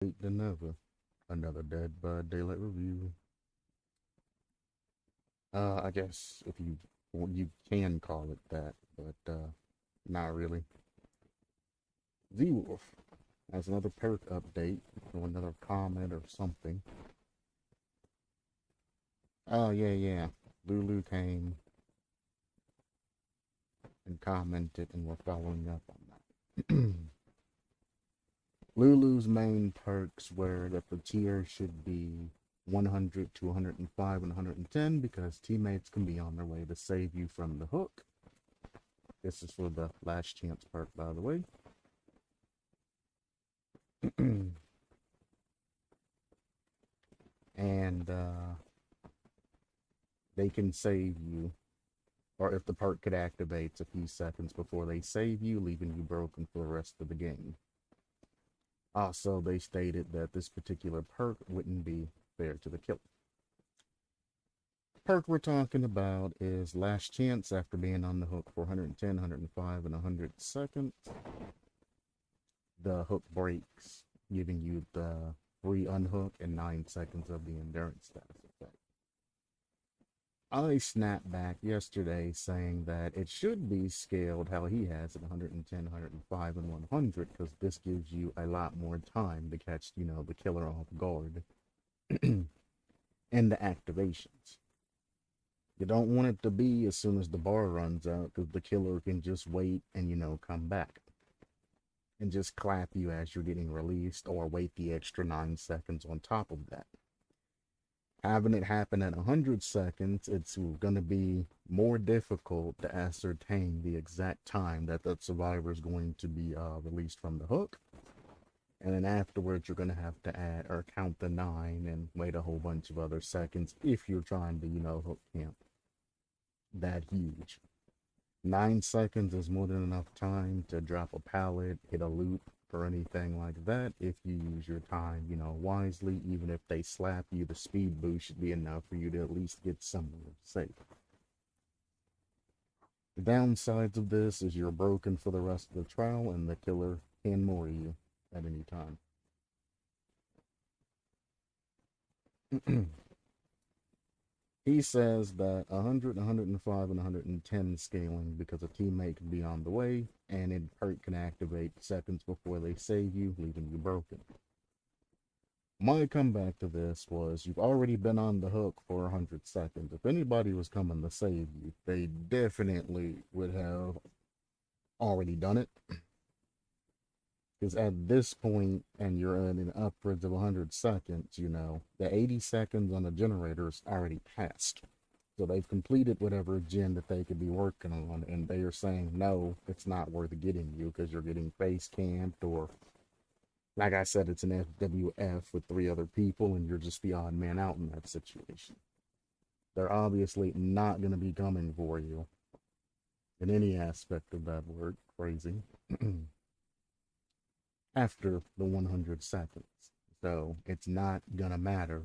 Than ever. Another Dead by Daylight review. I guess if you you can call it that, but not really. Z-Wolf has another perk update or another comment or something. Oh yeah. Lulu came and commented, and we're following up on that. Lulu's main perks were that the tier should be 100 to 105 and 110 because teammates can be on their way to save you from the hook. This is for the last chance perk, by the way. And they can save you, or if the perk could activate a few seconds before they save you, leaving you broken for the rest of the game. Also, they stated that this particular perk wouldn't be fair to the killer. Perk we're talking about is last chance after being on the hook for 110, 105, and 100 seconds. The hook breaks, giving you the free unhook and 9 seconds of the endurance status effect. I snapped back yesterday saying that it should be scaled how he has it 110, 105, and 100 because this gives you a lot more time to catch, the killer off guard and the activations. You don't want it to be as soon as the bar runs out because the killer can just wait and, come back and just clap you as you're getting released or wait the extra 9 seconds on top of that. Having it happen at 100 seconds, it's going to be more difficult to ascertain the exact time that the survivor is going to be released from the hook. And then afterwards, you're going to have to add or count the 9 and wait a whole bunch of other seconds if you're trying to, hook camp that huge. 9 seconds is more than enough time to drop a pallet, hit a loop, or anything like that. If you use your time, wisely, even if they slap you, the speed boost should be enough for you to at least get somewhere safe. The downsides of this is you're broken for the rest of the trial, and the killer can more you at any time. He says that 100, 105, and 110 scaling because a teammate can be on the way, and it perk can activate seconds before they save you, leaving you broken. My comeback to this was you've already been on the hook for 100 seconds. If anybody was coming to save you, they definitely would have already done it. Because at this point, and you're in upwards of 100 seconds, the 80 seconds on the generator's already passed. So they've completed whatever gen that they could be working on, and they are saying, no, it's not worth getting you because you're getting face camped, or, like I said, it's an FWF with 3 other people, and you're just the odd man out in that situation. They're obviously not going to be coming for you in any aspect of that word. Crazy. After the 100 seconds. So it's not going to matter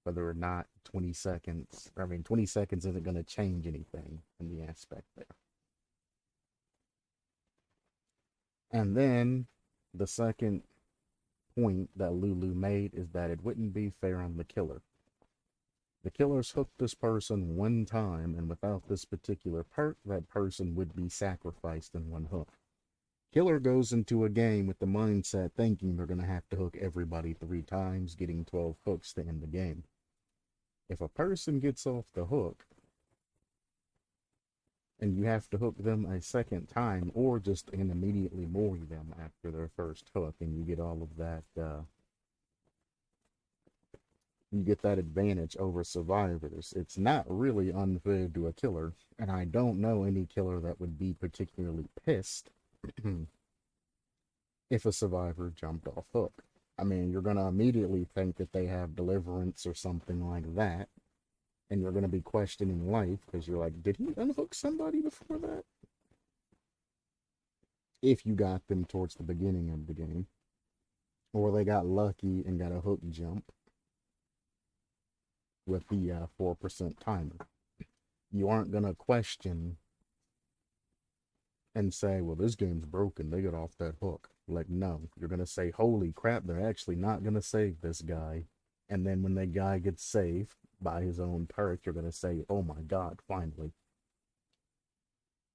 whether or not 20 seconds, 20 seconds isn't going to change anything in the aspect there. And then the second point that Lulu made is that it wouldn't be fair on the killer. The killer's hooked this person one time, and without this particular perk, that person would be sacrificed in one hook. Killer goes into a game with the mindset thinking they're going to have to hook everybody 3 times, getting 12 hooks to end the game. If a person gets off the hook, and you have to hook them a second time, or just immediately moor them after their first hook, and you get all of that, you get that advantage over survivors. It's not really unfair to a killer, and I don't know any killer that would be particularly pissed if a survivor jumped off hook. I mean, you're going to immediately think that they have deliverance or something like that, and you're going to be questioning life because you're like, did he unhook somebody before that? If you got them towards the beginning of the game, or they got lucky and got a hook jump with the 4% timer, you aren't going to question and say, well, this game's broken, they got off that hook. Like, no, you're gonna say, holy crap, they're actually not gonna save this guy. And then when that guy gets saved by his own perk, you're gonna say, oh my god, finally.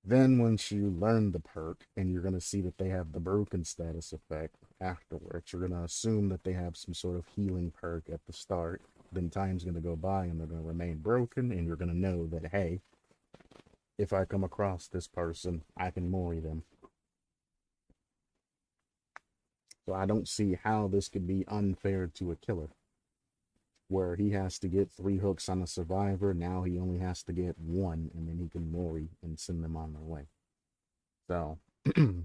Then once you learn the perk and you're gonna see that they have the broken status effect afterwards, you're gonna assume that they have some sort of healing perk at the start. Then time's gonna go by and they're gonna remain broken, and you're gonna know that, hey, if I come across this person, I can mori them. So I don't see how this could be unfair to a killer, where he has to get 3 hooks on a survivor. Now he only has to get 1, and then he can mori and send them on their way. So, if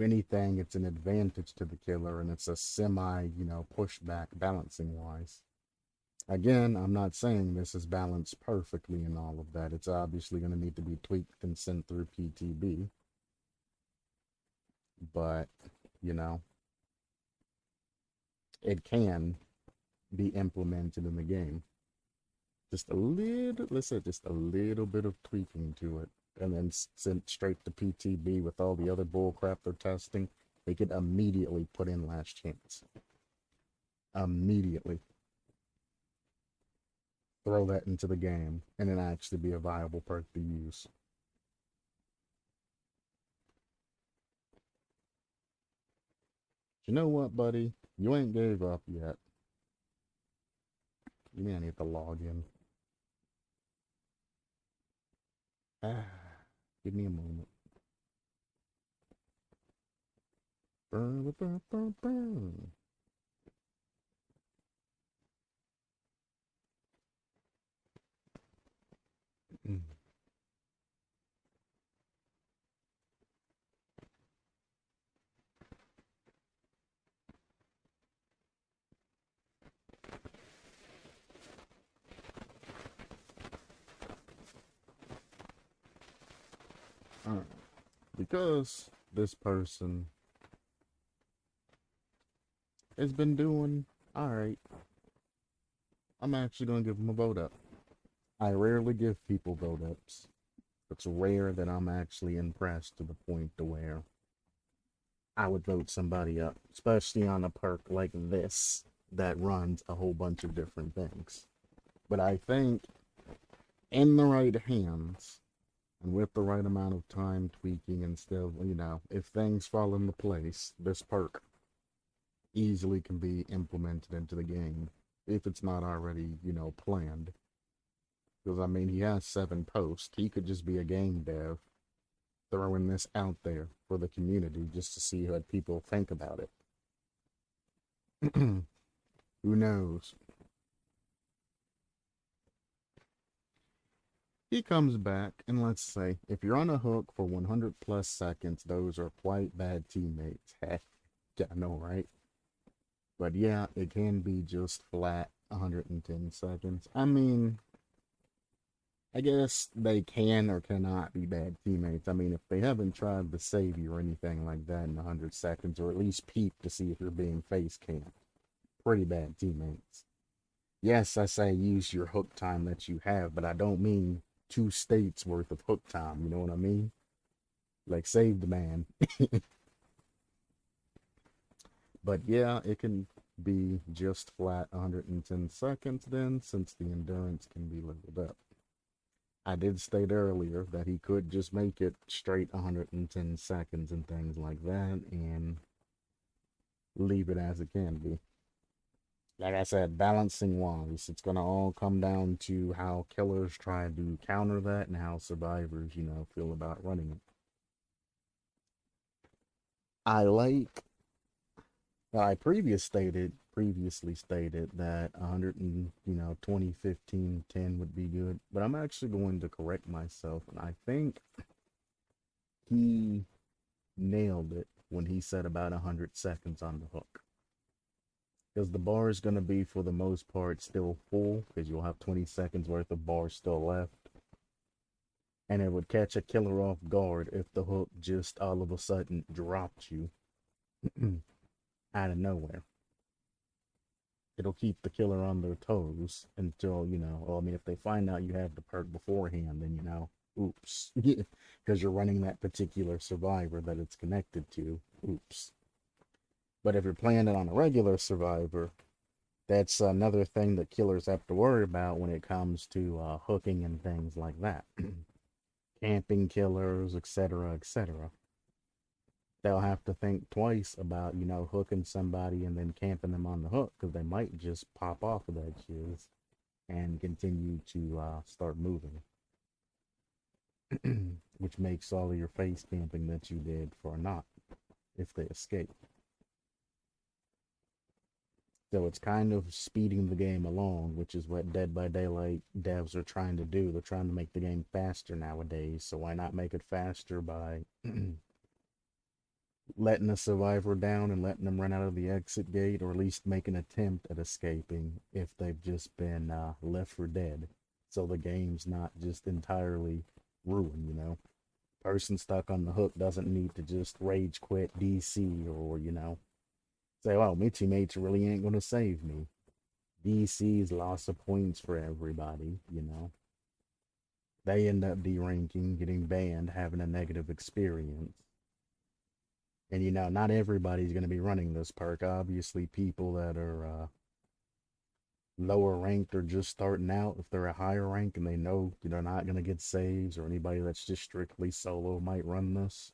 anything, it's an advantage to the killer, and it's a semi, pushback balancing wise. Again, I'm not saying this is balanced perfectly and all of that. It's obviously going to need to be tweaked and sent through PTB. But, it can be implemented in the game. Just a little, let's say just a little bit of tweaking to it, and then sent straight to PTB with all the other bullcrap they're testing. They could immediately put in last chance. Immediately. Throw that into the game, and it actually be a viable perk to use. You know what, buddy? You ain't gave up yet. You may need to log in. Give me a moment. Burn, burn, burn, burn. Alright. Because this person has been doing alright, I'm actually going to give him a vote up. I rarely give people vote ups. It's rare that I'm actually impressed to the point to where I would vote somebody up, especially on a perk like this that runs a whole bunch of different things. But I think in the right hands and with the right amount of time tweaking and still, if things fall into place, this perk easily can be implemented into the game if it's not already, planned. Because, he has 7 posts. He could just be a game dev throwing this out there for the community just to see what people think about it. Who knows? He comes back, and let's say, if you're on a hook for 100 plus seconds, those are quite bad teammates. Heck, yeah, I know, right? But yeah, it can be just flat 110 seconds. I guess they can or cannot be bad teammates. If they haven't tried to save you or anything like that in 100 seconds, or at least peep to see if you're being face camped, pretty bad teammates. Yes, I say use your hook time that you have, but I don't mean 2 states worth of hook time. You know what I mean? Like, save the man. But yeah, it can be just flat 110 seconds then, since the endurance can be leveled up. I did state earlier that he could just make it straight 110 seconds and things like that and leave it as it can be. Like I said, balancing wise, it's going to all come down to how killers try to counter that and how survivors, feel about running it. I previously stated that 120, 15, 10 would be good, but I'm actually going to correct myself, and I think he nailed it when he said about 100 seconds on the hook. Because the bar is going to be, for the most part, still full, because you'll have 20 seconds worth of bars still left. And it would catch a killer off guard if the hook just all of a sudden dropped you out of nowhere. It'll keep the killer on their toes until, if they find out you have the perk beforehand, then, Oops. Because you're running that particular survivor that it's connected to. Oops. But if you're playing it on a regular survivor, that's another thing that killers have to worry about when it comes to hooking and things like that. Camping killers, etc., etc. They'll have to think twice about, hooking somebody and then camping them on the hook, because they might just pop off of that shiz and continue to start moving. Which makes all of your face camping that you did for naught if they escape. So it's kind of speeding the game along, which is what Dead by Daylight devs are trying to do. They're trying to make the game faster nowadays, so why not make it faster by letting a survivor down and letting them run out of the exit gate, or at least make an attempt at escaping if they've just been left for dead. So the game's not just entirely ruined, Person stuck on the hook doesn't need to just rage quit DC or, say, oh, my teammates really ain't going to save me. DC's loss of points for everybody, They end up deranking, getting banned, having a negative experience. And, not everybody's going to be running this perk. Obviously, people that are lower ranked or just starting out, if they're a higher rank and they know they're not going to get saves, or anybody that's just strictly solo might run this,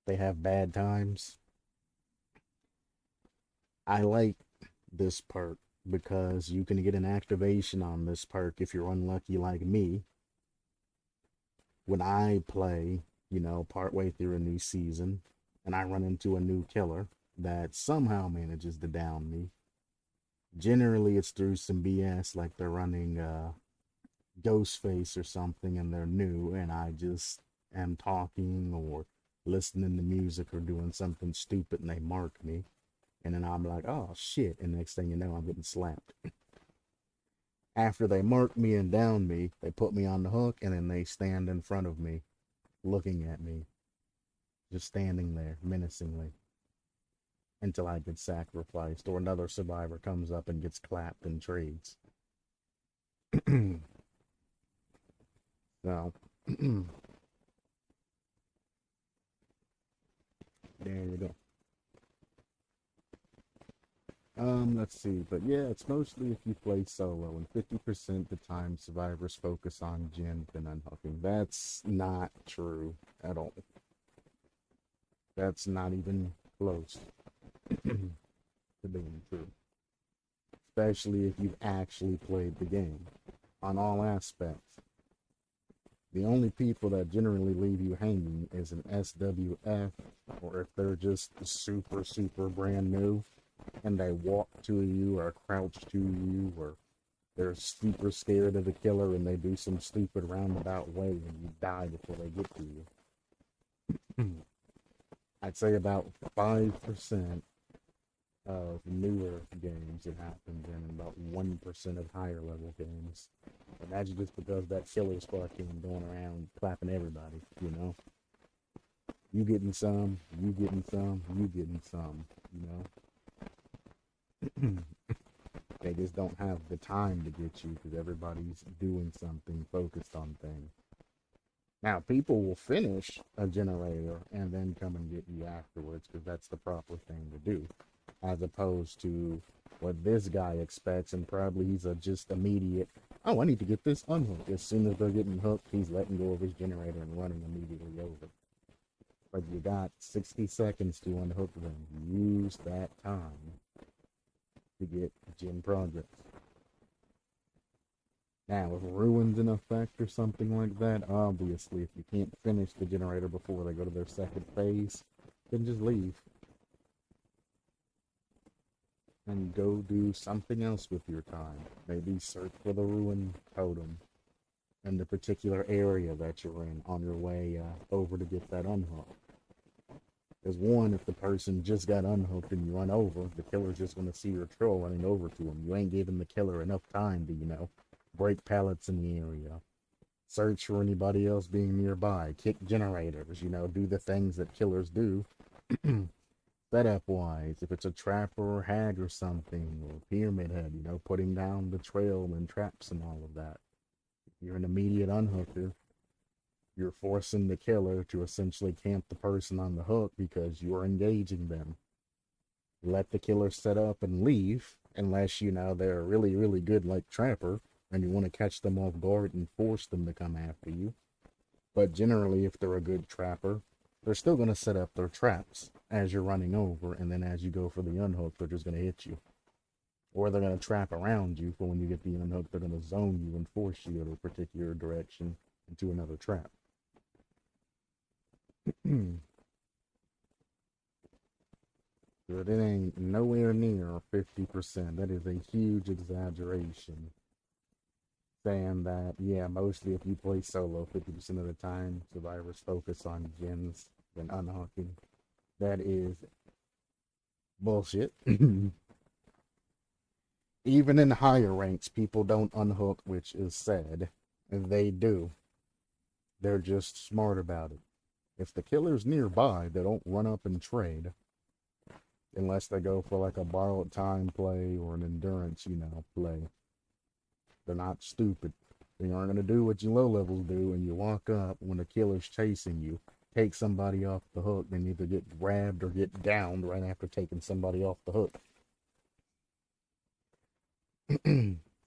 they have bad times. I like this perk because you can get an activation on this perk if you're unlucky like me. When I play, partway through a new season, and I run into a new killer that somehow manages to down me. Generally, it's through some BS, like they're running Ghostface or something, and they're new, and I just am talking or listening to music or doing something stupid, and they mark me. And then I'm like, oh, shit. And next thing you know, I'm getting slapped. After they mark me and down me, they put me on the hook, and then they stand in front of me, looking at me. Just standing there, menacingly. Until I get sacrificed, or another survivor comes up and gets clapped and trades. So, there you go. Let's see, but yeah, it's mostly if you play solo, and 50% of the time survivors focus on gen and unhooking. That's not true at all. That's not even close to being true. Especially if you've actually played the game on all aspects. The only people that generally leave you hanging is an SWF, or if they're just super, super brand new and they walk to you or crouch to you, or they're super scared of the killer and they do some stupid roundabout way and you die before they get to you. I'd say about 5% of newer games it happens in, and about 1% of higher level games. And that's just because that killer's fucking going around clapping everybody, You getting some, you getting some, you getting some, They just don't have the time to get you because everybody's doing something, focused on things. Now, people will finish a generator and then come and get you afterwards because that's the proper thing to do, as opposed to what this guy expects, and probably he's a just immediate, oh, I need to get this unhooked. As soon as they're getting hooked, he's letting go of his generator and running immediately over. But you got 60 seconds to unhook them. Use that time to get gen progress. Now, if ruin's in effect or something like that, obviously, if you can't finish the generator before they go to their second phase, then just leave. And go do something else with your time. Maybe search for the ruin totem in the particular area that you're in on your way over to get that unhooked. There's one, if the person just got unhooked and you run over, the killer's just going to see your troll running over to him. You ain't giving the killer enough time to, break pallets in the area, search for anybody else being nearby, kick generators, do the things that killers do. Setup wise, if it's a trapper or hag or something, or pyramid head, putting down the trail and traps and all of that. If you're an immediate unhooker, You're forcing the killer to essentially camp the person on the hook because you're engaging them. Let the killer set up and leave, unless you know they're really, really good like trapper, and you want to catch them off guard and force them to come after you. But generally, if they're a good trapper, they're still going to set up their traps as you're running over, and then as you go for the unhook, they're just going to hit you. Or they're going to trap around you, for when you get the unhook, they're going to zone you and force you in a particular direction into another trap. But it ain't nowhere near 50%. That is a huge exaggeration. Saying that, yeah, mostly if you play solo 50% of the time, survivors focus on gens and unhooking. That is bullshit. Even in higher ranks, people don't unhook, which is sad. They do. They're just smart about it. If the killer's nearby, they don't run up and trade. Unless they go for like a borrowed time play or an endurance, play. They're not stupid. They aren't going to do what you low levels do, and you walk up when the killer's chasing you, take somebody off the hook, then either get grabbed or get downed right after taking somebody off the hook.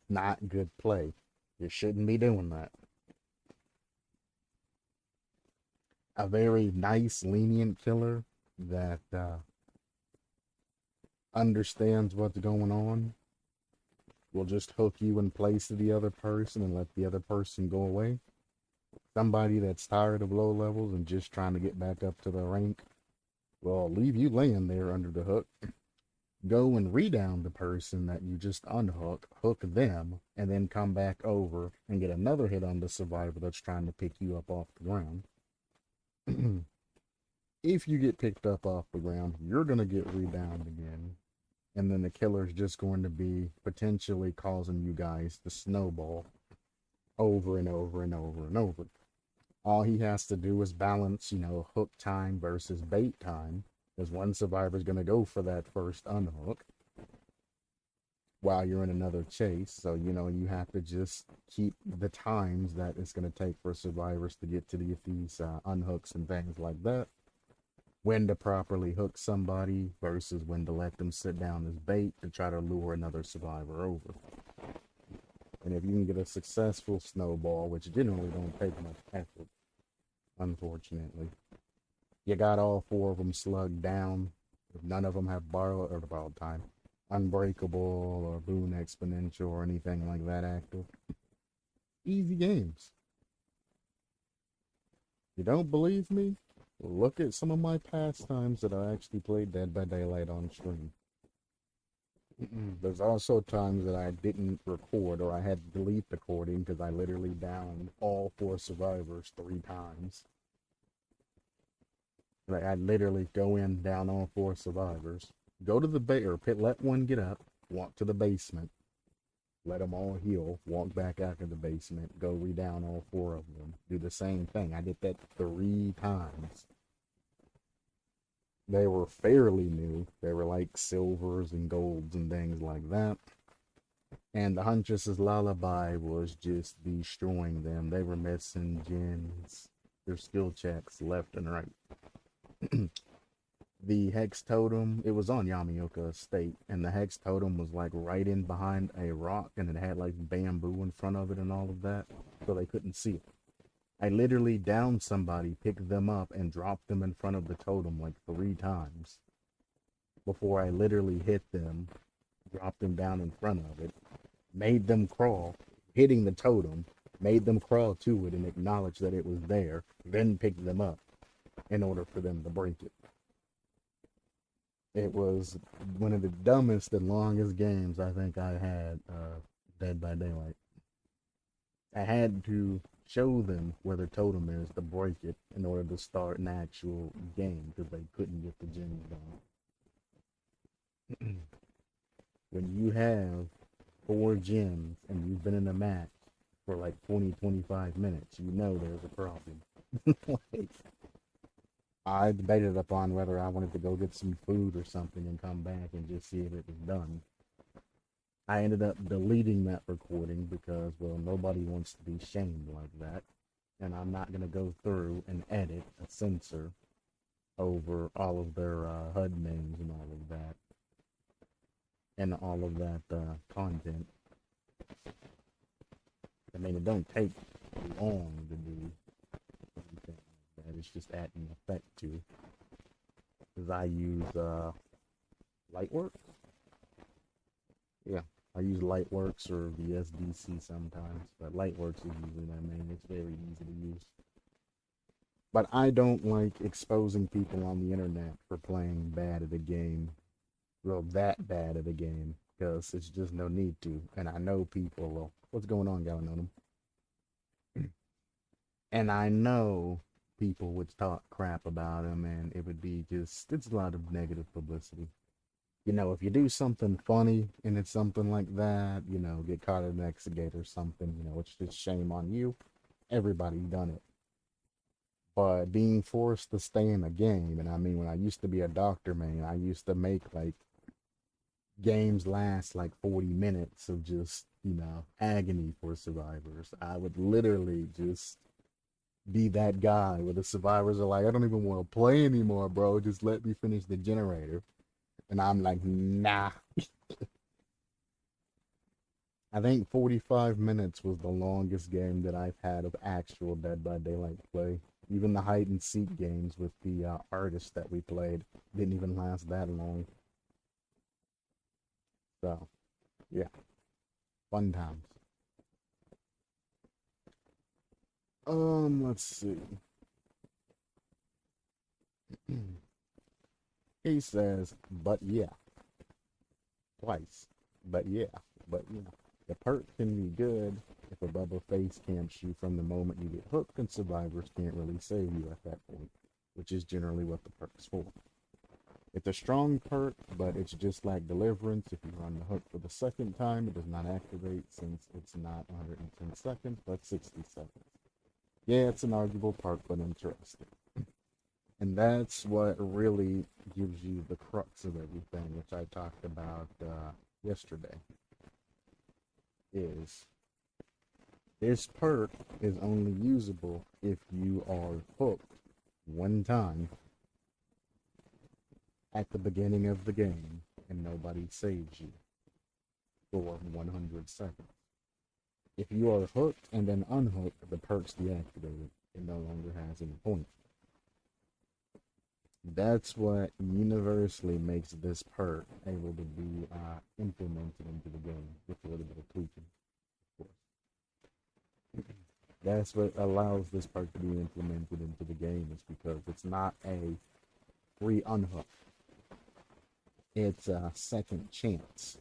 Not good play. You shouldn't be doing that. A very nice, lenient killer that understands what's going on will just hook you in place of the other person and let the other person go away. Somebody that's tired of low levels and just trying to get back up to the rank will leave you laying there under the hook. Go and redown the person that you just unhook, hook them, and then come back over and get another hit on the survivor that's trying to pick you up off the ground. If you get picked up off the ground, you're going to get redowned again. And then the killer's just going to be potentially causing you guys to snowball over and over and over and over. All he has to do is balance, hook time versus bait time. Because one survivor's going to go for that first unhook while you're in another chase. So, you have to just keep the times that it's going to take for survivors to get to these unhooks and things like that. When to properly hook somebody versus when to let them sit down as bait to try to lure another survivor over. And if you can get a successful snowball, which generally don't take much effort, unfortunately, you got all four of them slugged down. If none of them have borrowed time, unbreakable or boon exponential or anything like that active, easy games. You don't believe me? Look at some of my pastimes that I actually played Dead by Daylight on stream. There's also times that I didn't record or I had to delete the recording because I literally downed all four survivors 3 times. Like, I'd literally go in, down all 4 survivors, go to the pit, let one get up, walk to the basement, let them all heal, walk back out to the basement, go redown all 4 of them, do the same thing. I did that 3 times. They were fairly new. They were like silvers and golds and things like that. And the Huntress's Lullaby was just destroying them. They were missing gens, their skill checks left and right. The Hex Totem, it was on Yamioka Estate, and the Hex Totem was like right in behind a rock, and it had like bamboo in front of it and all of that, so they couldn't see it. I literally downed somebody, picked them up, and dropped them in front of the totem like 3 times before I literally hit them, dropped them down in front of it, made them crawl, hitting the totem, made them crawl to it and acknowledge that it was there, then picked them up in order for them to break it. It was one of the dumbest and longest games I think I had, Dead by Daylight. I had to show them where the totem is to break it in order to start an actual game because they couldn't get the gems done. When you have 4 gems and you've been in a match for like 20-25 minutes, you know there's a problem. Like, I debated upon whether I wanted to go get some food or something and come back and just see if it was done. I ended up deleting that recording because, well, nobody wants to be shamed like that. and I'm not going to go through and edit a censor over all of their HUD names and all of that, and all of that content. I mean, it don't take long to do anything like that. It's just adding effect to. Because I use Lightworks. Yeah, I use Lightworks or VSDC sometimes, but Lightworks is usually my main. It's very easy to use. But I don't like exposing people on the internet for playing bad at a game. Well, that bad at a game, because it's just no need to. And I know people, well, what's going on, Galanonim? And I know people would talk crap about him, and it would be just, it's a lot of negative publicity. You know, if you do something funny and it's something like that, you know, get caught in an exit or something, you know, it's just shame on you. Everybody's done it. But being forced to stay in a game, and I mean, when I used to be a doctor, man, I used to make like games last like 40 minutes of just, you know, agony for survivors. I would literally just be that guy where the survivors are like, I don't even want to play anymore, bro. Just let me finish the generator. And I'm like, nah. I think 45 minutes was the longest game that I've had of actual Dead by Daylight play. Even the hide and seek games with the artists that we played didn't even last that long. So, yeah, fun times. Let's see. He says, but yeah, twice. But yeah, but yeah. The perk can be good if a bubble face camps you from the moment you get hooked, and survivors can't really save you at that point, which is generally what the perk's for. It's a strong perk, but it's just like Deliverance. If you run the hook for the second time, it does not activate since it's not 110 seconds, but 60 seconds. Yeah, it's an arguable perk, but interesting. And that's what really gives you the crux of everything, which I talked about yesterday. Is this perk is only usable if you are hooked one time at the beginning of the game and nobody saves you for 100 seconds. If you are hooked and then unhooked, the perk's deactivated. It no longer has any point. That's what universally makes this perk able to be implemented into the game with a little bit of tweaking, of course. That's what allows this perk to be implemented into the game, is because it's not a free unhook. It's a second chance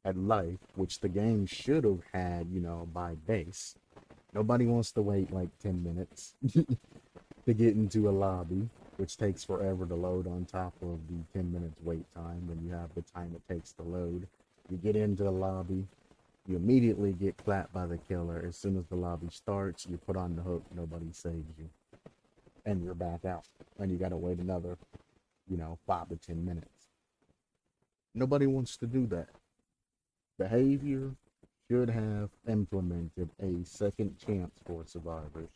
at life, which the game should have had, you know, by base. Nobody wants to wait like 10 minutes to get into a lobby, which takes forever to load on top of the 10 minutes wait time. When you have the time it takes to load, you get into the lobby, you immediately get clapped by the killer. As soon as the lobby starts, you put on the hook, nobody saves you, and you're back out, and you gotta wait another, you know, 5 to 10 minutes. Nobody wants to do that. Behavior should have implemented a second chance for survivors.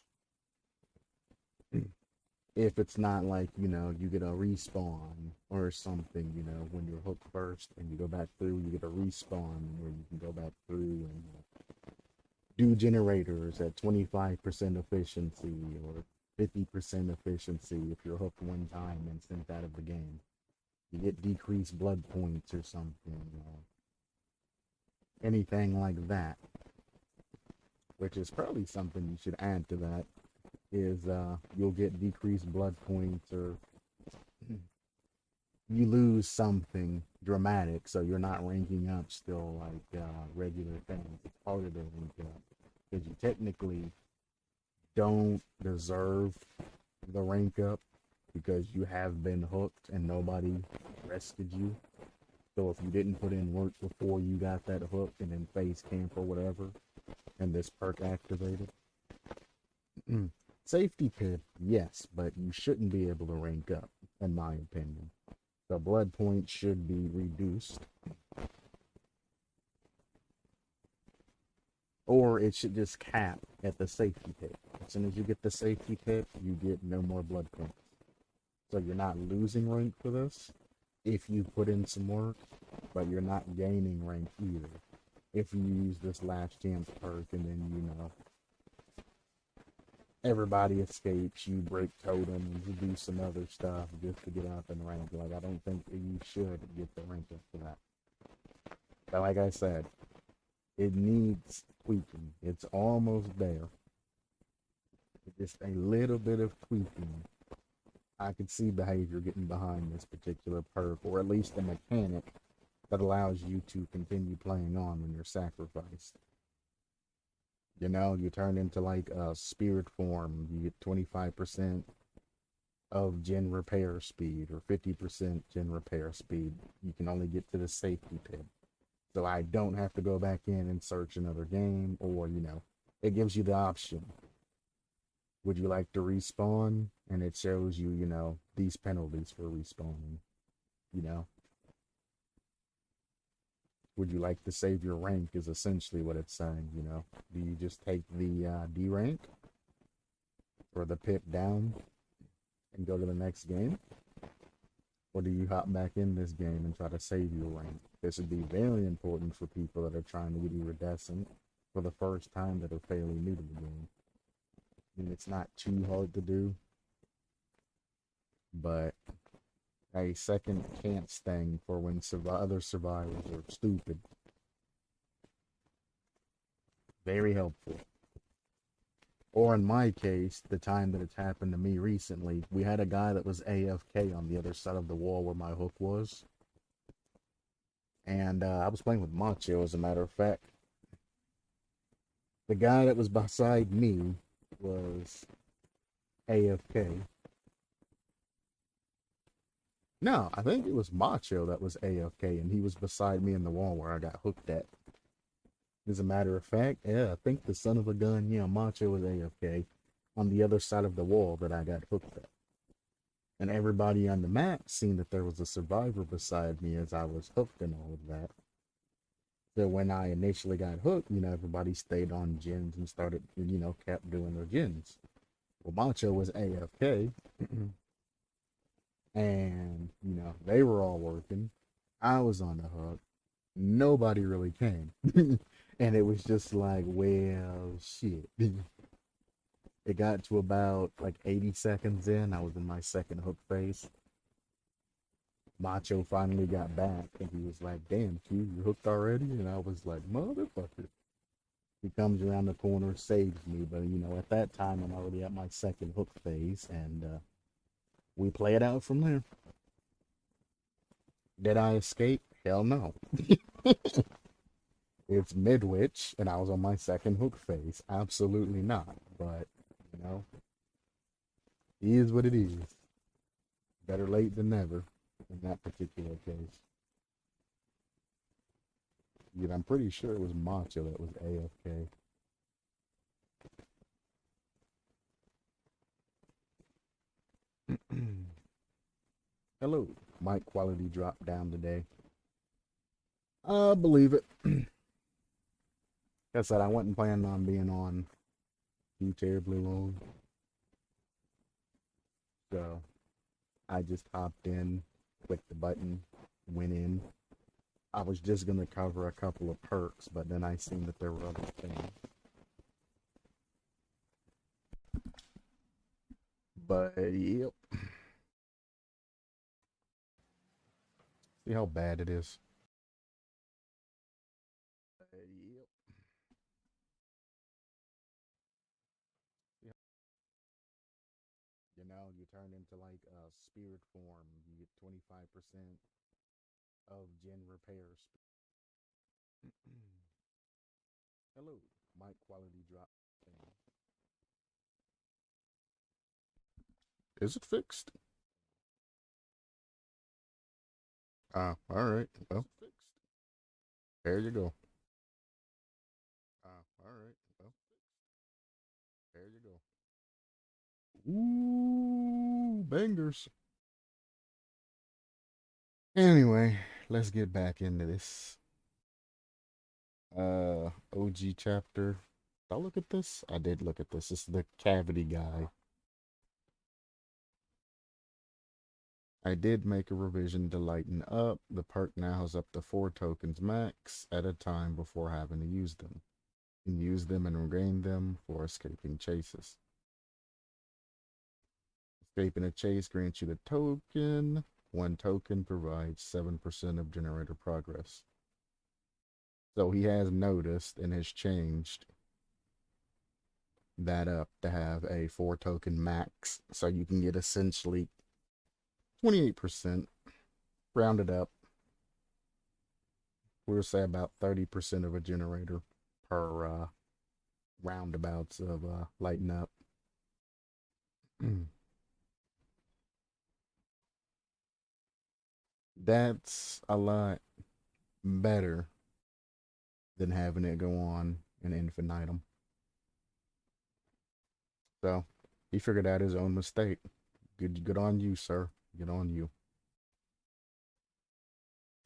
If it's not like, you know, you get a respawn or something, you know, when you're hooked first and you go back through, you get a respawn where you can go back through and do generators at 25% efficiency or 50% efficiency if you're hooked one time and sent out of the game. You get decreased blood points or something, or anything like that, which is probably something you should add to that, is you'll get decreased blood points, or you lose something dramatic, so you're not ranking up still like regular things. It's harder to rank up because you technically don't deserve the rank up because you have been hooked and nobody rescued you. So if you didn't put in work before you got that hook and then face camp or whatever, and this perk activated, safety pit, yes, but you shouldn't be able to rank up, in my opinion. The blood points should be reduced, or it should just cap at the safety pit. As soon as you get the safety pit, you get no more blood points. So you're not losing rank for this if you put in some work, but you're not gaining rank either if you use this last chance perk and then, you know, everybody escapes, you break totems, you do some other stuff just to get up in rank. Like, I don't think that you should get the rank up for that. But like I said, it needs tweaking. It's almost there. Just a little bit of tweaking. I could see behavior getting behind this particular perk, or at least a mechanic that allows you to continue playing on when you're sacrificed. You know, you turn into like a spirit form, you get 25% of gen repair speed or 50% gen repair speed. You can only get to the safety pit. So I don't have to go back in and search another game, or, you know, it gives you the option. Would you like to respawn? And it shows you, you know, these penalties for respawning. You know, would you like to save your rank is essentially what it's saying, you know. Do you just take the D rank or the pip down and go to the next game? Or do you hop back in this game and try to save your rank? This would be very important for people that are trying to get iridescent for the first time, that are fairly new to the game. I mean, it's not too hard to do, but a second chance thing for when other survivors are stupid. Very helpful. Or in my case, the time that it's happened to me recently, we had a guy that was AFK on the other side of the wall where my hook was. And I was playing with Macho, as a matter of fact. The guy that was beside me was AFK. No, I think it was Macho that was AFK, and he was beside me in the wall where I got hooked at. As a matter of fact, yeah, I think the son of a gun, yeah, Macho was AFK on the other side of the wall that I got hooked at. And everybody on the map seen that there was a survivor beside me as I was hooked and all of that. So when I initially got hooked, you know, everybody stayed on gens and started, you know, kept doing their gens. Well, Macho was AFK, and, you know, they were all working. I was on the hook. Nobody really came. And it was just like, well, shit. It got to about like 80 seconds in. I was in my second hook phase. Macho finally got back, and he was like, damn, Q, you hooked already? And I was like, motherfucker. He comes around the corner, saves me. But, you know, at that time, I'm already at my second hook phase, and we play it out from there. Did I escape? Hell no. It's Midwich, and I was on my second hook phase. Absolutely not. But, you know, it is what it is. Better late than never in that particular case. Yet I'm pretty sure it was Macho that was AFK. Hello. Mic quality dropped down today. I believe it. Like I said, I wasn't planning on being on too terribly long. So I just hopped in, clicked the button, went in. I was just going to cover a couple of perks, but then I seen that there were other things. But, yep. See how bad it is? Yep. You know, you turn into like a spirit form. You get 25% of gen repair. Hello. Mic quality drop. Is it fixed? Ah, all right. Well, there you go. Ah, all right. Well, there you go. Ooh, bangers. Anyway, let's get back into this. OG chapter Did I look at this? I did look at this. This is the cavity guy. I did make a revision to lighten up. The perk now has up to 4 tokens max at a time before having to use them. You can use them and regain them for escaping chases. Escaping a chase grants you the token. 1 token provides 7% of generator progress. So he has noticed and has changed that up to have a 4 token max. So you can get essentially 28%, rounded up. We'll say about 30% of a generator per roundabouts of lighten up. That's a lot better than having it go on an infinitum. So he figured out his own mistake. Good on you, sir. Good on you.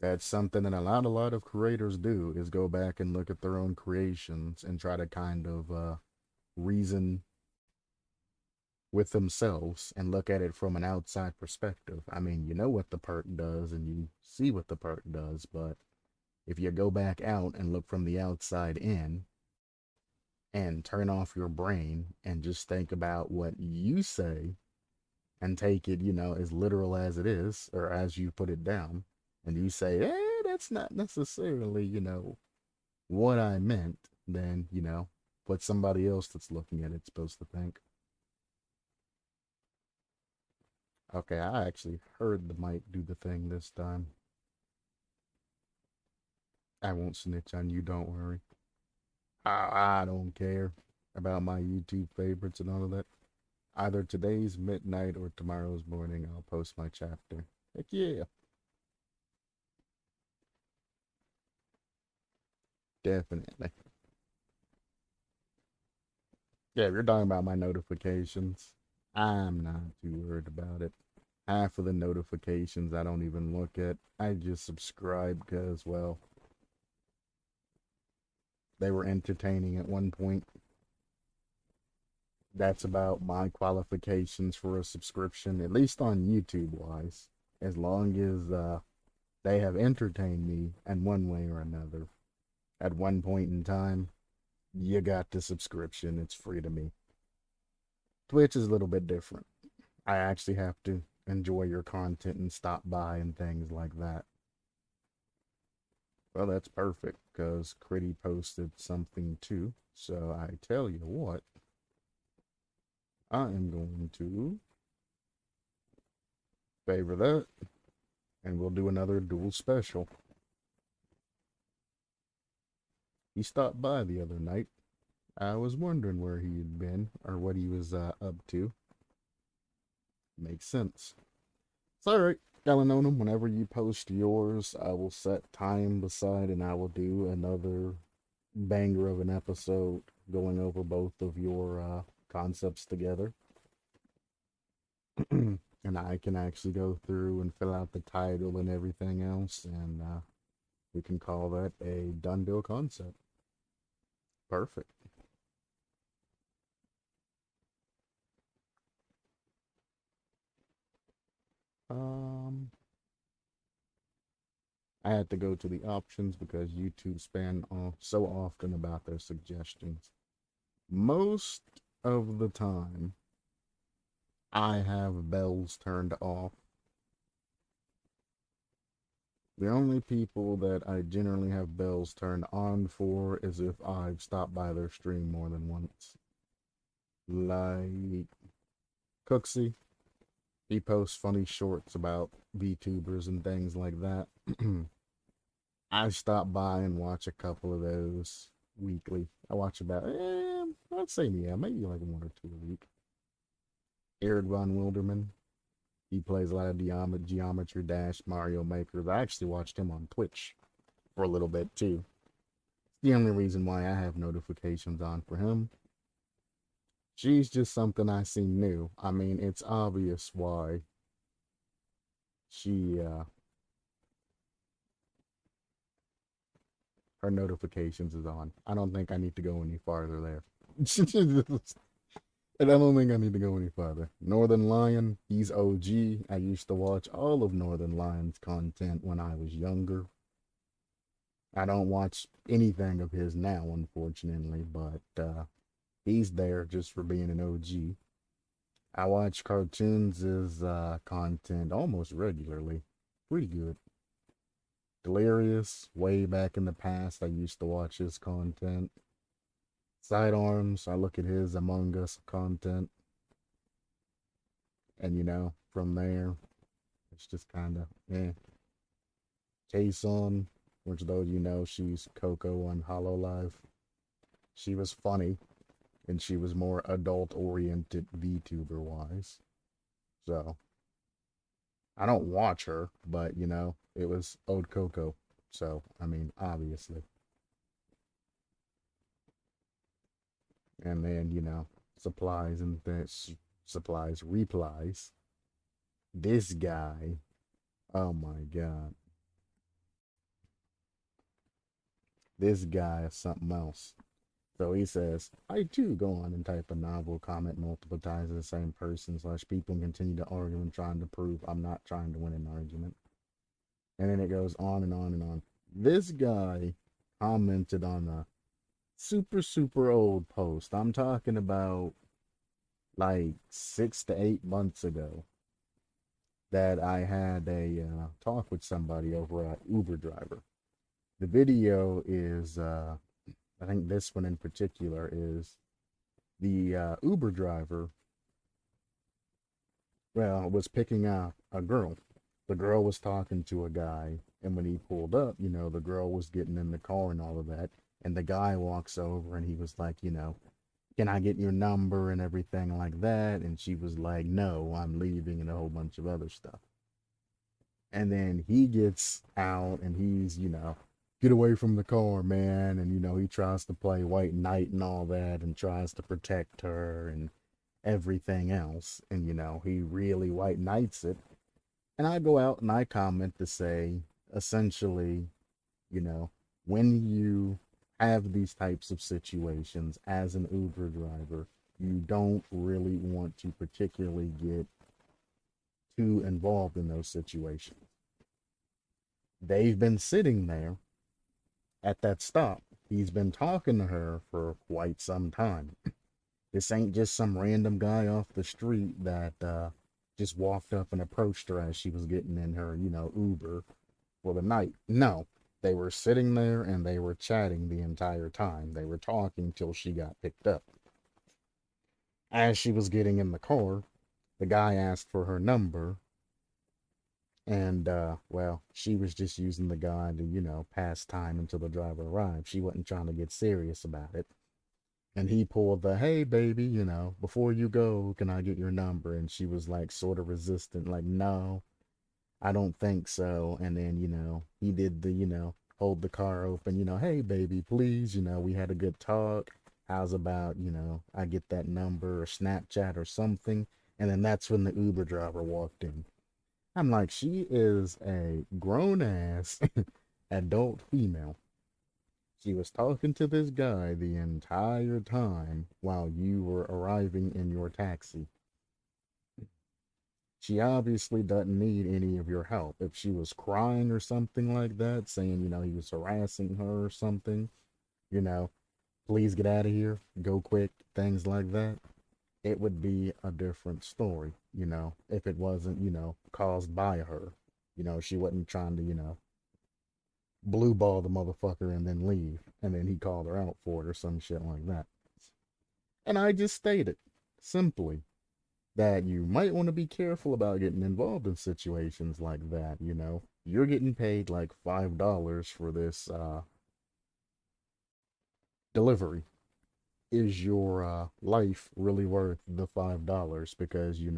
That's something that a lot of creators do, is go back and look at their own creations and try to kind of reason with themselves and look at it from an outside perspective. I mean, you know what the perk does and you see what the perk does, but if you go back out and look from the outside in and turn off your brain and just think about what you say and take it, as literal as it is or as you put it down, and you say, that's not necessarily, what I meant, then, what somebody else that's looking at it's supposed to think. Okay, I actually heard the mic do the thing this time. I won't snitch on you, don't worry. I don't care about my YouTube favorites and all of that. Either today's midnight or tomorrow's morning, I'll post my chapter. Heck yeah. Definitely. Yeah, if you're talking about my notifications, I'm not too worried about it. Half of the notifications I don't even look at. I just subscribe because, well, they were entertaining at one point. That's about my qualifications for a subscription, at least on YouTube wise. As long as they have entertained me in one way or another. At one point in time, you got the subscription. It's free to me. Twitch is a little bit different. I actually have to enjoy your content and stop by and things like that. Well, that's perfect because Critty posted something too. So I tell you what, I am going to favor that and we'll do another dual special. He stopped by the other night. I was wondering where he had been or what he was up to. Makes sense. It's alright, Galanonim. Whenever you post yours, I will set time beside and I will do another banger of an episode going over both of your concepts together. And I can actually go through and fill out the title and everything else, and we can call that a done deal concept. Perfect. I had to go to the options because YouTube spam off so often about their suggestions. Most of the time, I have bells turned off. The only people that I generally have bells turned on for is if I've stopped by their stream more than once. Like Cooksy. He posts funny shorts about VTubers and things like that. I stop by and watch a couple of those weekly. I watch about, I'd say, yeah, maybe like 1 or 2 a week. Eric Von Wilderman. He plays a lot of Geometry Dash, Mario Maker. I actually watched him on Twitch for a little bit too. It's the only reason why I have notifications on for him. She's just something I see new. I mean, it's obvious why she, her notifications is on. I don't think I need to go any farther there. And I don't think I need to go any further. Northern Lion, he's OG. I used to watch all of Northern Lion's content when I was younger. I don't watch anything of his now, unfortunately, but he's there just for being an OG. I watch cartoons' content almost regularly. Pretty good. Delirious, way back in the past, I used to watch his content. Sidearms, I look at his Among Us content, and from there, it's just kind of, eh. Jason, which those she's Coco on Hollow Live. She was funny, and she was more adult-oriented VTuber wise. So, I don't watch her, but it was Ode Coco. So, I mean, obviously. And then, supplies and this supplies replies. This guy, oh my god. This guy is something else. So he says, I too go on and type a novel comment multiple times to the same person slash people and continue to argue and trying to prove I'm not trying to win an argument. And then it goes on and on and on. This guy commented on a super, super old post. I'm talking about like 6 to 8 months ago that I had a talk with somebody over at Uber driver. The video is, I think this one in particular is the Uber driver, well, was picking up a girl. The girl was talking to a guy, and when he pulled up, the girl was getting in the car and all of that. And the guy walks over and he was like, can I get your number and everything like that? And she was like, no, I'm leaving, and a whole bunch of other stuff. And then he gets out and he's, get away from the car, man. And, he tries to play white knight and all that and tries to protect her and everything else. And, he really white knights it. And I go out and I comment to say, essentially, when you have these types of situations as an Uber driver, you don't really want to particularly get too involved in those situations. They've been sitting there at that stop. He's been talking to her for quite some time. This ain't just some random guy off the street that just walked up and approached her as she was getting in her, Uber for the night. No, they were sitting there and they were chatting the entire time. They were talking till she got picked up. As she was getting in the car, the guy asked for her number. And, well, she was just using the guy to, pass time until the driver arrived. She wasn't trying to get serious about it. And he pulled the, hey, baby, before you go, can I get your number? And she was like, sort of resistant, like, no, I don't think so. And then, he did the, hold the car open, hey, baby, please, we had a good talk. How's about, I get that number or Snapchat or something. And then that's when the Uber driver walked in. I'm like, she is a grown ass adult female. She was talking to this guy the entire time while you were arriving in your taxi. She obviously doesn't need any of your help. If she was crying or something like that, saying, he was harassing her or something, you know, please get out of here, go quick, things like that, it would be a different story, if it wasn't, caused by her. She wasn't trying to, blue ball the motherfucker and then leave, and then he called her out for it or some shit like that. And I just stated simply that you might want to be careful about getting involved in situations like that. You're getting paid like $5 for this delivery. Is your life really worth the $5? Because you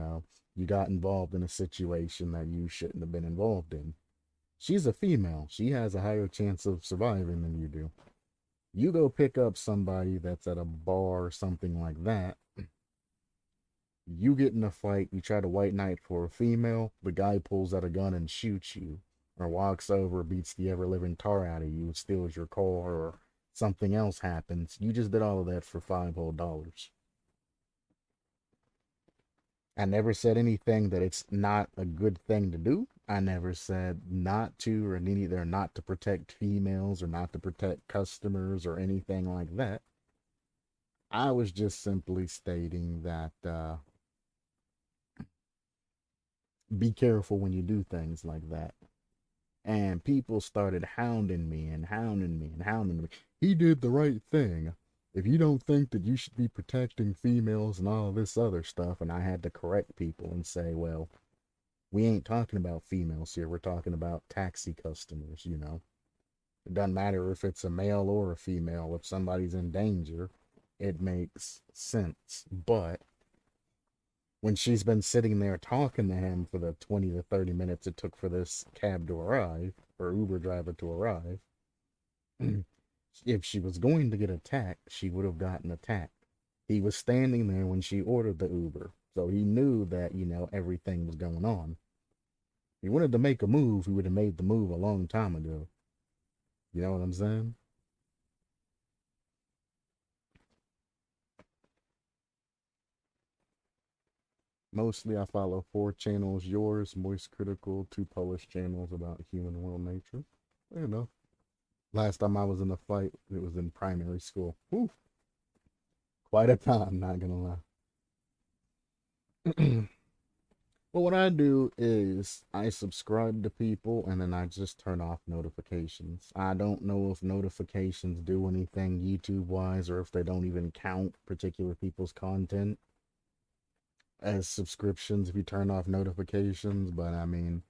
got involved in a situation that you shouldn't have been involved in. She's a female. She has a higher chance of surviving than you do. You go pick up somebody that's at a bar or something like that. You get in a fight. You try to white knight for a female. The guy pulls out a gun and shoots you, or walks over, beats the ever living tar out of you, steals your car, or something else happens. You just did all of that for $5 whole. I never said anything that it's not a good thing to do. I never said not to, or either not to protect females or not to protect customers or anything like that. I was just simply stating that be careful when you do things like that. And people started hounding me and hounding me and hounding me. He did the right thing. If you don't think that you should be protecting females and all this other stuff, and I had to correct people and say, well, we ain't talking about females here. We're talking about taxi customers, you know. It doesn't matter if it's a male or a female. If somebody's in danger, it makes sense. But when she's been sitting there talking to him for the 20 to 30 minutes it took for this cab to arrive, or Uber driver to arrive, if she was going to get attacked, she would have gotten attacked. He was standing there when she ordered the Uber, so he knew that, you know, everything was going on. If he wanted to make a move, he would have made the move a long time ago. You know what I'm saying? Mostly I follow 4 channels, yours, Moist Critical, 2 Polish channels about human world nature. You know. Last time I was in a fight, it was in primary school. Whew, quite a time, not gonna lie. Well, what I do is I subscribe to people and then I just turn off notifications. I don't know if notifications do anything YouTube wise or if they don't even count particular people's content as subscriptions if you turn off notifications, but I mean,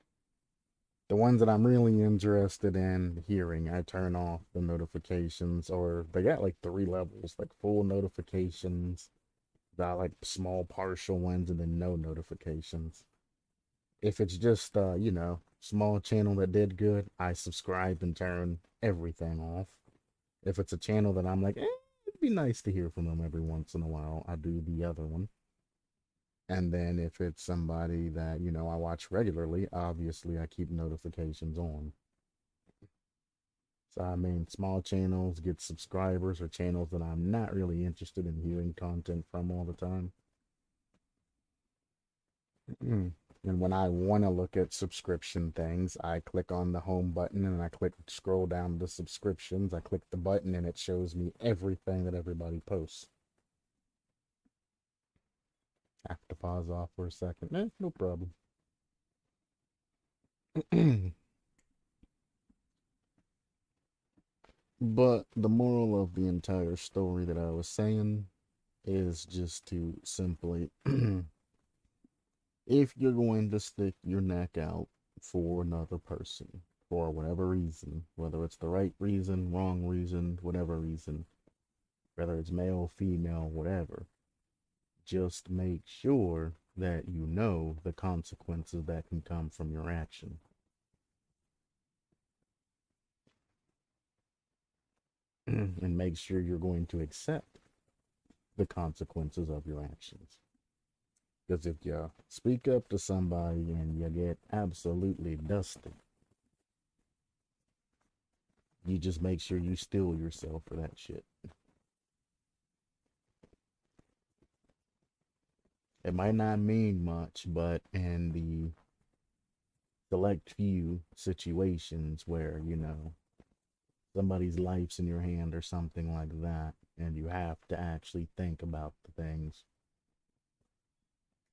the ones that I'm really interested in hearing, I turn off the notifications, or they got like 3 levels, like full notifications, got like small partial ones, and then no notifications. If it's just you know, small channel that did good, I subscribe and turn everything off. If it's a channel that I'm like, it'd be nice to hear from them every once in a while, I do the other one. And then if it's somebody that, you know, I watch regularly, obviously I keep notifications on. So I mean, small channels get subscribers, or channels that I'm not really interested in hearing content from all the time. And when I want to look at subscription things, I click on the home button and I click scroll down to subscriptions. I click the button and it shows me everything that everybody posts. Have to pause off for a second. No problem. But the moral of the entire story that I was saying is just to simply, if you're going to stick your neck out for another person, for whatever reason, whether it's the right reason, wrong reason, whatever reason, whether it's male, female, whatever, just make sure that you know the consequences that can come from your action. And make sure you're going to accept the consequences of your actions. Because if you speak up to somebody and you get absolutely dusted, you just make sure you steel yourself for that shit. It might not mean much, but in the select few situations where, you know, somebody's life's in your hand or something like that, and you have to actually think about the things,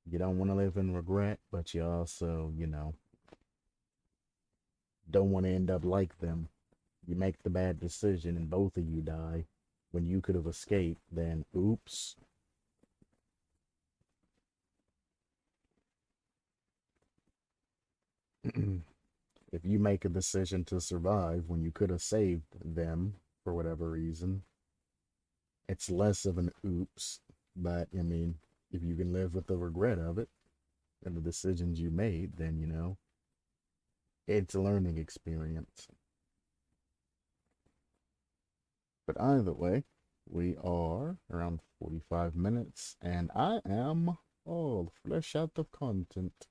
you don't want to live in regret, but you also, you know, don't want to end up like them. You make the bad decision and both of you die when you could have escaped, then oops. If you make a decision to survive when you could have saved them for whatever reason, it's less of an oops. But I mean, if you can live with the regret of it and the decisions you made, then you know, it's a learning experience. But either way, we are around 45 minutes, and I am all fresh out of content.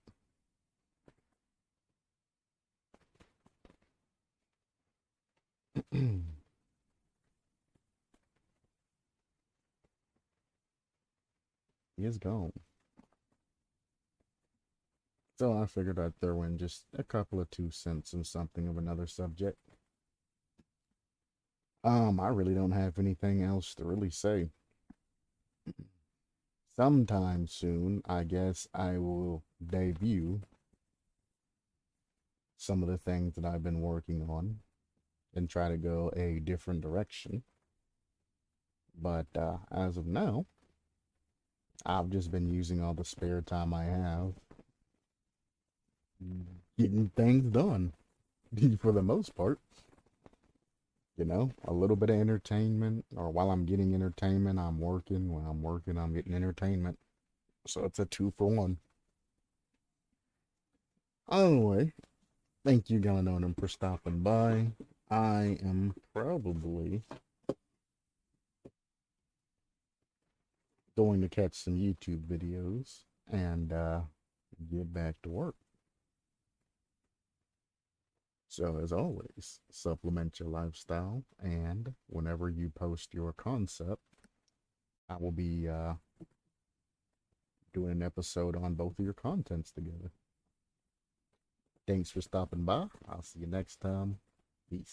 is gone. So I figured I'd throw in just a couple of 2 cents and something of another subject. I really don't have anything else to really say. Sometime soon, I guess I will debut some of the things that I've been working on and try to go a different direction. But as of now, I've just been using all the spare time I have getting things done for the most part. You know, a little bit of entertainment, or while I'm getting entertainment, I'm working. When I'm working, I'm getting entertainment. So it's a 2-for-1. Anyway, thank you, Galanonim, for stopping by. I am probably going to catch some YouTube videos and get back to work. So, as always, supplement your lifestyle, and whenever you post your concept, I will be doing an episode on both of your contents together. Thanks for stopping by. I'll see you next time. Peace.